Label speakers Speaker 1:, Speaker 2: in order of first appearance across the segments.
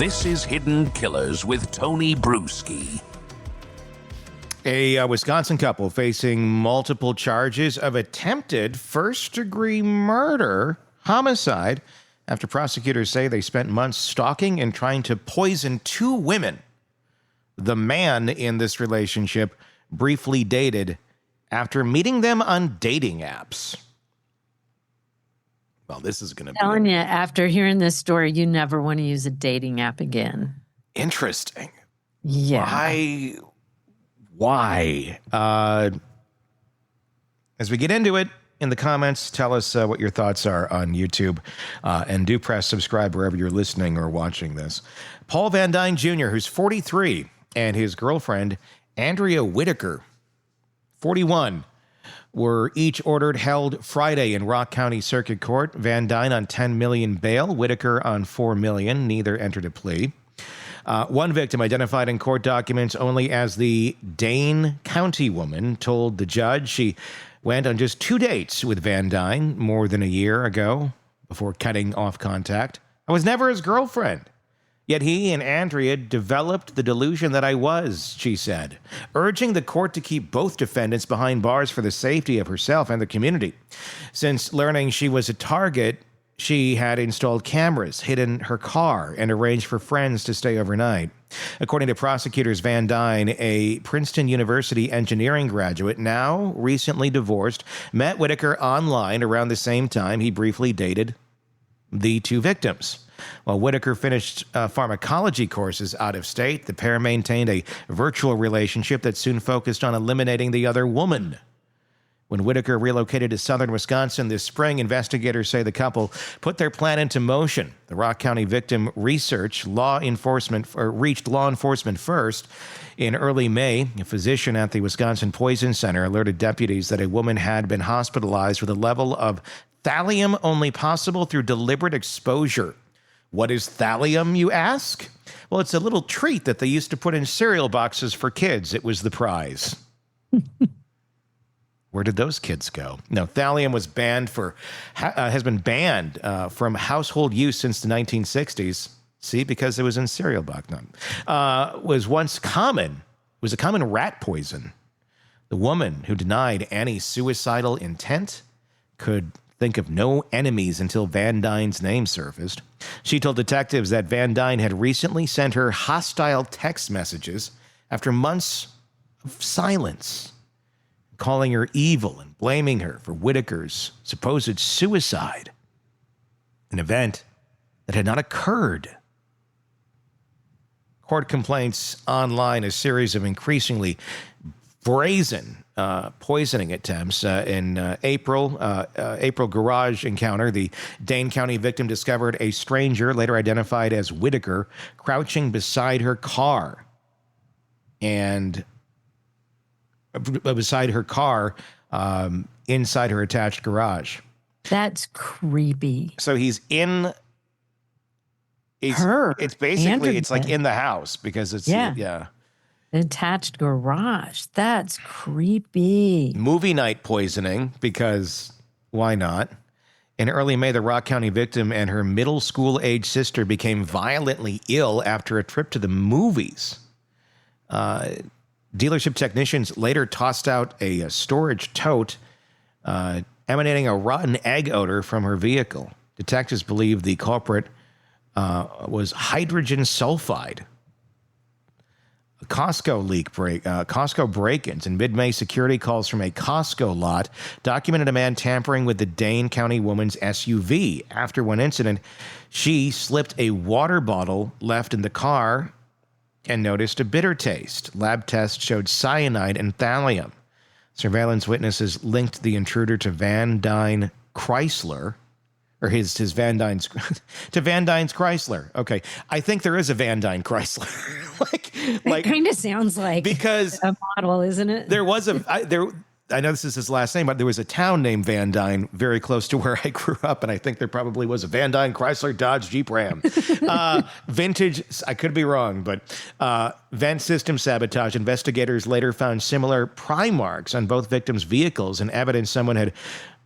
Speaker 1: This is Hidden Killers with Tony Bruschi.
Speaker 2: A Wisconsin couple facing multiple charges of attempted first-degree murder, homicide, after prosecutors say they spent months stalking and trying to poison two women. The man in this relationship briefly dated after meeting them on dating apps. Well, this is going to be...
Speaker 3: Telling you, after hearing this story, you never want to use a dating app again.
Speaker 2: Interesting.
Speaker 3: Yeah.
Speaker 2: Why? As we get into it, in the comments, tell us what your thoughts are on YouTube. And do press subscribe wherever you're listening or watching this. Paul VanDuyne Jr., who's 43, and his girlfriend, Andrea Whitaker, 41, were each ordered held Friday in Rock County Circuit Court. VanDuyne on $10 million bail, Whitaker on $4 million. Neither entered a plea. One victim, identified in court documents only as the Dane County woman, told the judge she went on just 2 dates with VanDuyne more than a year ago before cutting off contact. I was never his girlfriend. Yet he and Andrea developed the delusion that I was, she said, urging the court to keep both defendants behind bars for the safety of herself and the community. Since learning she was a target, she had installed cameras, hidden her car, and arranged for friends to stay overnight. According to prosecutors, VanDuyne, a Princeton University engineering graduate, now recently divorced, met Whitaker online around the same time he briefly dated the two victims. While Whitaker finished pharmacology courses out of state, the pair maintained a virtual relationship that soon focused on eliminating the other woman. When Whitaker relocated to southern Wisconsin this spring, investigators say the couple put their plan into motion. The Rock County victim reached law enforcement first. In early May, a physician at the Wisconsin Poison Center alerted deputies that a woman had been hospitalized with a level of thallium only possible through deliberate exposure. What is thallium, you ask? Well, it's a little treat that they used to put in cereal boxes for kids. It was the prize. Where did those kids go? No, thallium was has been banned from household use since the 1960s. See, because it was in cereal box. Was once common. It was a common rat poison. The woman who denied any suicidal intent could think of no enemies until VanDuyne's name surfaced. She told detectives that VanDuyne had recently sent her hostile text messages after months of silence, calling her evil and blaming her for Whitaker's supposed suicide, an event that had not occurred. Court complaints online, a series of increasingly brazen poisoning attempts. In April garage encounter, the Dane County victim discovered a stranger, later identified as Whitaker, crouching beside her car. And beside her car, inside her attached garage.
Speaker 3: That's creepy.
Speaker 2: So he's in... It's basically, it's like in the house because it's... Yeah.
Speaker 3: Attached garage. That's creepy.
Speaker 2: Movie night poisoning, because why not? In early May, the Rock County victim and her middle school-age sister became violently ill after a trip to the movies. Dealership technicians later tossed out a storage tote emanating a rotten egg odor from her vehicle. Detectives believe the culprit was hydrogen sulfide. Costco break-ins in mid-May, security calls from a Costco lot documented a man tampering with the Dane County woman's SUV. After one incident, she slipped a water bottle left in the car and noticed a bitter taste. Lab tests showed cyanide and thallium. Surveillance witnesses linked the intruder to VanDuyne Chrysler, or his VanDuyne's to VanDuyne's Chrysler. Okay, I think there is a VanDuyne Chrysler.
Speaker 3: It kind of sounds like
Speaker 2: because
Speaker 3: a model, isn't it?
Speaker 2: There was I know this is his last name, but there was a town named VanDuyne very close to where I grew up, and I think there probably was a VanDuyne Chrysler Dodge Jeep Ram. Vintage, I could be wrong, but vent system sabotage. Investigators later found similar pry marks on both victims' vehicles and evidence someone had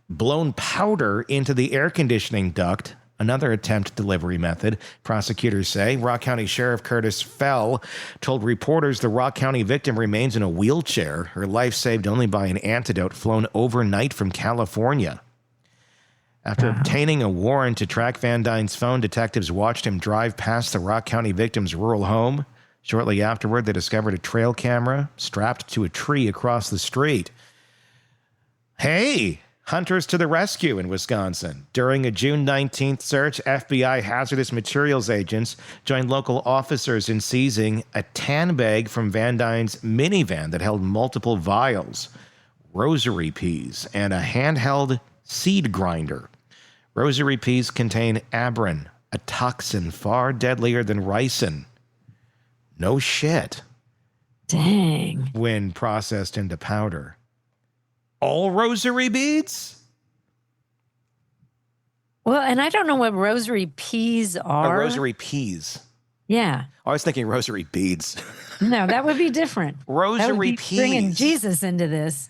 Speaker 2: blown powder into the air conditioning duct another attempt delivery method. Prosecutors say Rock County Sheriff Curtis Fell told reporters the Rock County victim remains in a wheelchair, her life saved only by an antidote flown overnight from California. After obtaining a warrant to track VanDuyne's phone, detectives watched him drive past the Rock County victim's rural home. Shortly afterward, they discovered a trail camera strapped to a tree across the street. Hey, hunters to the rescue in Wisconsin. During a June 19th search, FBI hazardous materials agents joined local officers in seizing a tan bag from VanDuyne's minivan that held multiple vials, rosary peas, and a handheld seed grinder. Rosary peas contain abrin, a toxin far deadlier than ricin. No shit.
Speaker 3: Dang.
Speaker 2: When processed into powder. All rosary beads?
Speaker 3: Well, and I don't know what rosary peas are.
Speaker 2: Rosary peas.
Speaker 3: Yeah.
Speaker 2: I was thinking rosary beads.
Speaker 3: No, that would be different.
Speaker 2: Rosary
Speaker 3: that would be
Speaker 2: peas.
Speaker 3: Bringing Jesus into this.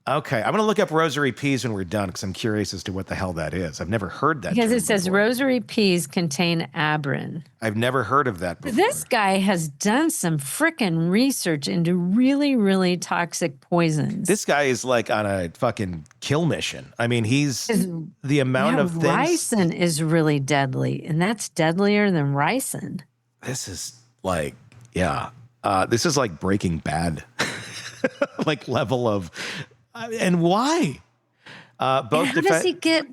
Speaker 2: Okay, I'm going to look up rosary peas when we're done because I'm curious as to what the hell that is. I've never heard that.
Speaker 3: Because it says
Speaker 2: before.
Speaker 3: rosary peas contain abrin.
Speaker 2: I've never heard of that before.
Speaker 3: This guy has done some frickin' research into really, really toxic poisons.
Speaker 2: This guy is like on a fucking kill mission. I mean, the amount of things.
Speaker 3: Ricin is really deadly, and that's deadlier than ricin.
Speaker 2: This is like, yeah. This is like Breaking Bad, like level of. And why?
Speaker 3: How does he get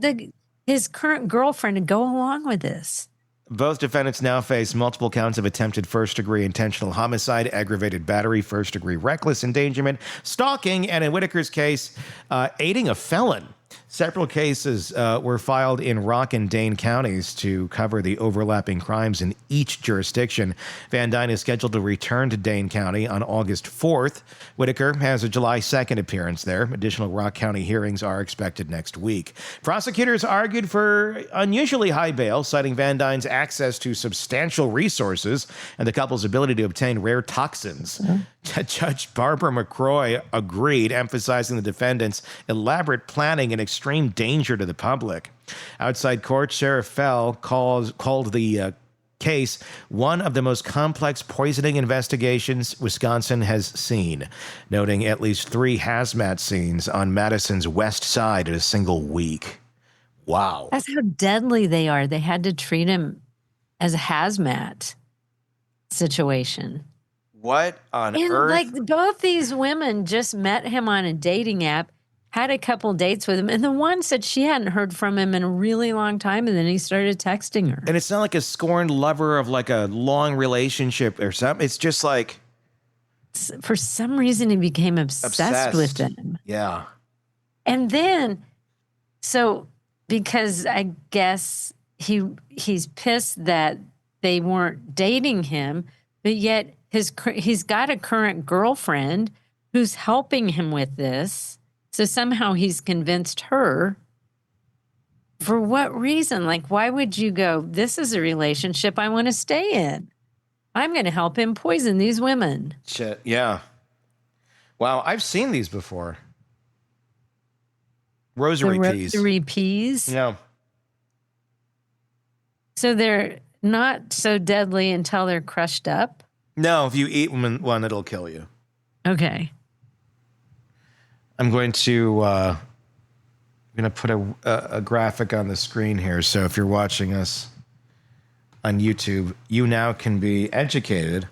Speaker 3: his current girlfriend to go along with this?
Speaker 2: Both defendants now face multiple counts of attempted first-degree intentional homicide, aggravated battery, first-degree reckless endangerment, stalking, and in Whitaker's case, aiding a felon. Several cases were filed in Rock and Dane counties to cover the overlapping crimes in each jurisdiction. VanDuyne is scheduled to return to Dane County on August 4th. Whitaker has a July 2nd appearance there. Additional Rock County hearings are expected next week. Prosecutors argued for unusually high bail, citing VanDuyne's access to substantial resources and the couple's ability to obtain rare toxins. Judge Barbara McCroy agreed, emphasizing the defendant's elaborate planning and extreme danger to the public. Outside court, Sheriff Fell called the case one of the most complex poisoning investigations Wisconsin has seen, noting at least 3 hazmat scenes on Madison's west side in a single week. Wow.
Speaker 3: That's how deadly they are. They had to treat him as a hazmat situation.
Speaker 2: What on
Speaker 3: and
Speaker 2: earth?
Speaker 3: Like both these women just met him on a dating app, had a couple dates with him, and the one said she hadn't heard from him in a really long time, and then he started texting her.
Speaker 2: And it's not like a scorned lover of like a long relationship or something. It's just like
Speaker 3: for some reason he became obsessed with them.
Speaker 2: Yeah.
Speaker 3: And then because I guess he's pissed that they weren't dating him, but yet he's got a current girlfriend who's helping him with this. So somehow he's convinced her. For what reason? Like, why would you go, this is a relationship I want to stay in? I'm going to help him poison these women.
Speaker 2: Shit, yeah. Wow, I've seen these before. Rosary peas.
Speaker 3: Rosary peas?
Speaker 2: No.
Speaker 3: So they're not so deadly until they're crushed up?
Speaker 2: No, if you eat one, it'll kill you.
Speaker 3: Okay.
Speaker 2: I'm going to put a graphic on the screen here. So if you're watching us on YouTube, you now can be educated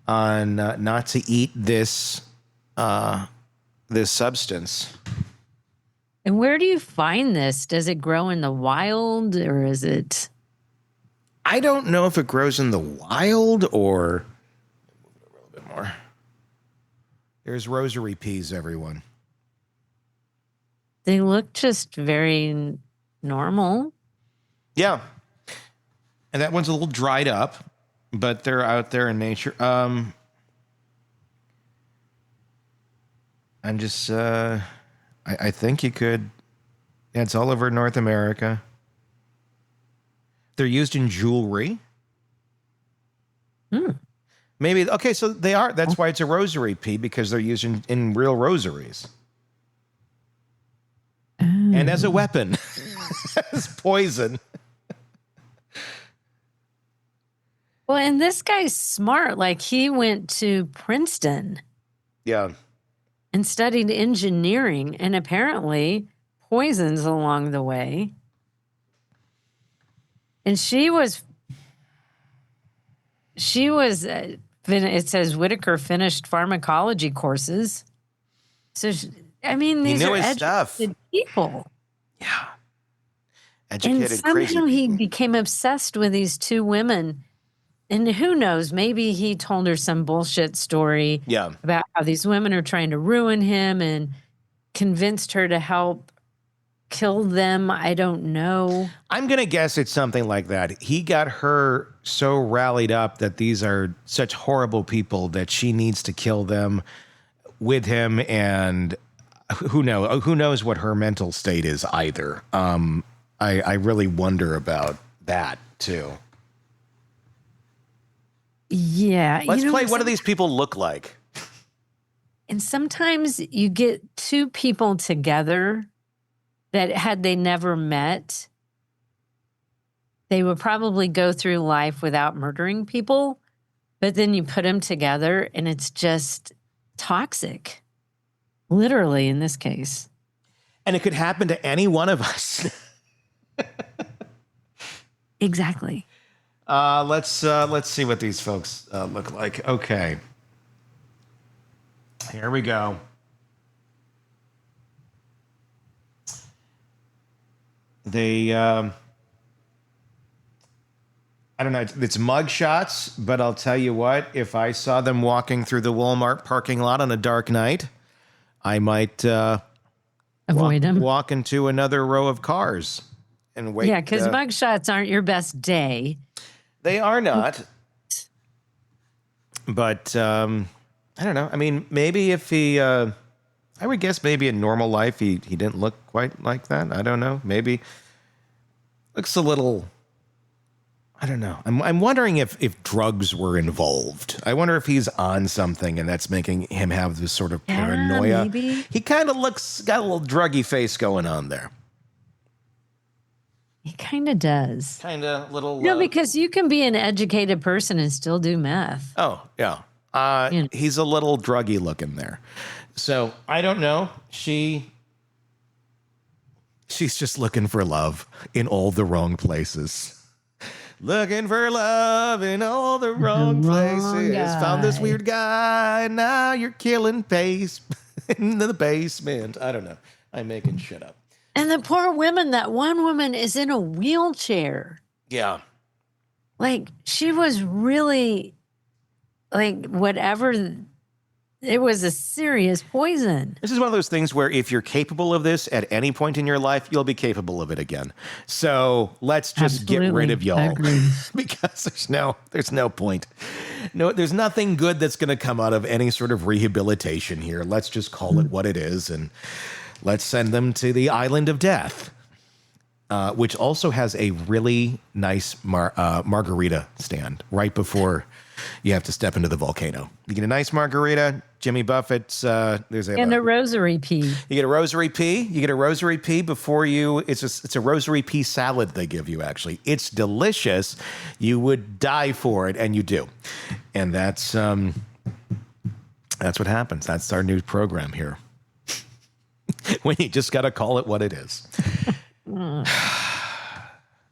Speaker 2: on not to eat this substance.
Speaker 3: And where do you find this? Does it grow in the wild, or is it?
Speaker 2: I don't know if it grows in the wild or a little bit more. There's rosary peas, everyone.
Speaker 3: They look just very normal.
Speaker 2: Yeah. And that one's a little dried up, but they're out there in nature. I'm just, I think you could, yeah, it's all over North America. They're used in jewelry. Maybe, okay, so they are, that's why it's a rosary pea, because they're used in real rosaries. And as a weapon, as poison.
Speaker 3: Well, and this guy's smart. Like he went to Princeton
Speaker 2: Yeah.
Speaker 3: and studied engineering and apparently poisons along the way. And it says Whitaker finished pharmacology courses. So, I mean,
Speaker 2: He
Speaker 3: these
Speaker 2: knew
Speaker 3: are
Speaker 2: his stuff.
Speaker 3: educated people.
Speaker 2: Yeah.
Speaker 3: And
Speaker 2: Educated, crazy
Speaker 3: somehow he
Speaker 2: people.
Speaker 3: became obsessed with these two women. And who knows, maybe he told her some bullshit story
Speaker 2: Yeah.
Speaker 3: about how these women are trying to ruin him and convinced her to help kill them. I don't know.
Speaker 2: I'm going to guess it's something like that. He got her so rallied up that these are such horrible people that she needs to kill them with him. And who knows what her mental state is either. I really wonder about that too.
Speaker 3: Yeah.
Speaker 2: Let's play. What do these people look like?
Speaker 3: And sometimes you get two people together that had they never met, they would probably go through life without murdering people. But then you put them together and it's just toxic. Literally in this case.
Speaker 2: And it could happen to any one of us.
Speaker 3: Exactly.
Speaker 2: Let's see what these folks look like. Okay. Here we go. They, I don't know, it's Mugshots, but I'll tell you what, if I saw them walking through the Walmart parking lot on a dark night, I might
Speaker 3: Avoid them.
Speaker 2: walk into another row of cars and wait.
Speaker 3: Yeah, because mugshots aren't your best day.
Speaker 2: They are not. But I don't know. I mean, maybe if he, I would guess maybe in normal life he didn't look quite like that. I don't know. Maybe looks a little. I don't know. I'm wondering if drugs were involved. I wonder if he's on something and that's making him have this sort of paranoia.
Speaker 3: Yeah, maybe.
Speaker 2: He kind of got a little druggy face going on there.
Speaker 3: He kind of does.
Speaker 2: Kind of little.
Speaker 3: No, because you can be an educated person and still do meth.
Speaker 2: Oh, yeah. He's a little druggy looking there. So I don't know. She's just looking for love in all the wrong places. Looking for love in all the wrong places.
Speaker 3: guy.
Speaker 2: Found this weird guy. Now you're killing pace in the basement. I don't know. I'm making shit up.
Speaker 3: And the poor women, that one woman is in a wheelchair.
Speaker 2: Yeah.
Speaker 3: Like, she was really, like, whatever. It was a serious poison.
Speaker 2: This is one of those things where if you're capable of this at any point in your life, you'll be capable of it again. So let's just get rid of y'all because there's no point. No, there's nothing good that's going to come out of any sort of rehabilitation here. Let's just call it what it is. And let's send them to the island of death, which also has a really nice margarita stand right before you have to step into the volcano. You get a nice margarita. Jimmy Buffett's there's a
Speaker 3: rosary pea.
Speaker 2: You get a rosary pea. You get a rosary pea before you. It's a rosary pea salad they give you. Actually, it's delicious. You would die for it, and you do. And that's what happens. That's our new program here. When you just got to call it what it is.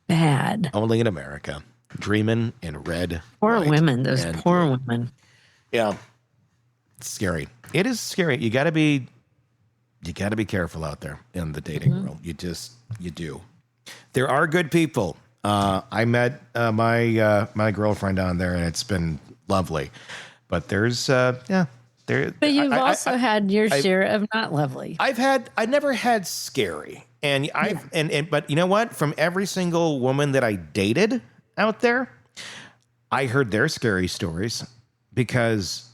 Speaker 3: Bad.
Speaker 2: Only in America. Dreaming in red.
Speaker 3: Poor
Speaker 2: white,
Speaker 3: women. Those
Speaker 2: and
Speaker 3: poor
Speaker 2: blue.
Speaker 3: women.
Speaker 2: Yeah. It's scary. It is scary. You got to be careful out there in the dating world. You do. There are good people. I met my girlfriend down there, and it's been lovely. But there's there.
Speaker 3: But you've also had your share of not lovely.
Speaker 2: I never had scary. And but you know what? From every single woman that I dated out there, I heard their scary stories because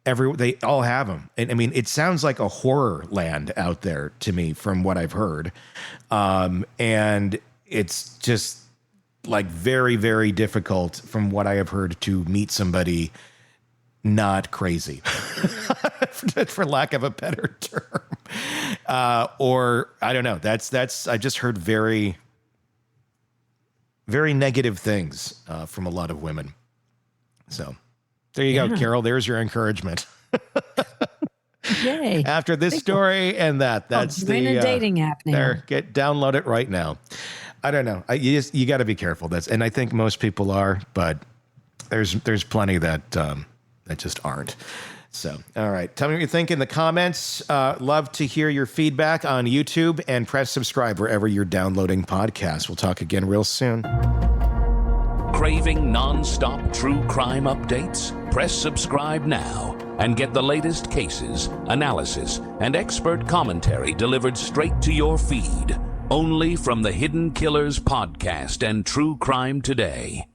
Speaker 2: they all have them. And I mean, it sounds like a horror land out there to me from what I've heard. And it's just like very, very difficult from what I have heard to meet somebody not crazy, for lack of a better term. Or I don't know. That's I just heard very, very negative things from a lot of women. So there you go, Carol. There's your encouragement.
Speaker 3: Yay.
Speaker 2: After this story and that's
Speaker 3: join a dating app now.
Speaker 2: There, download it right now. I don't know. You got to be careful. And I think most people are, but there's plenty that just aren't. So, all right. Tell me what you think in the comments. Love to hear your feedback on YouTube, and press subscribe wherever you're downloading podcasts. We'll talk again real soon.
Speaker 1: Craving non-stop true crime updates? Press subscribe now and get the latest cases, analysis, and expert commentary delivered straight to your feed. Only from the Hidden Killers podcast and True Crime Today.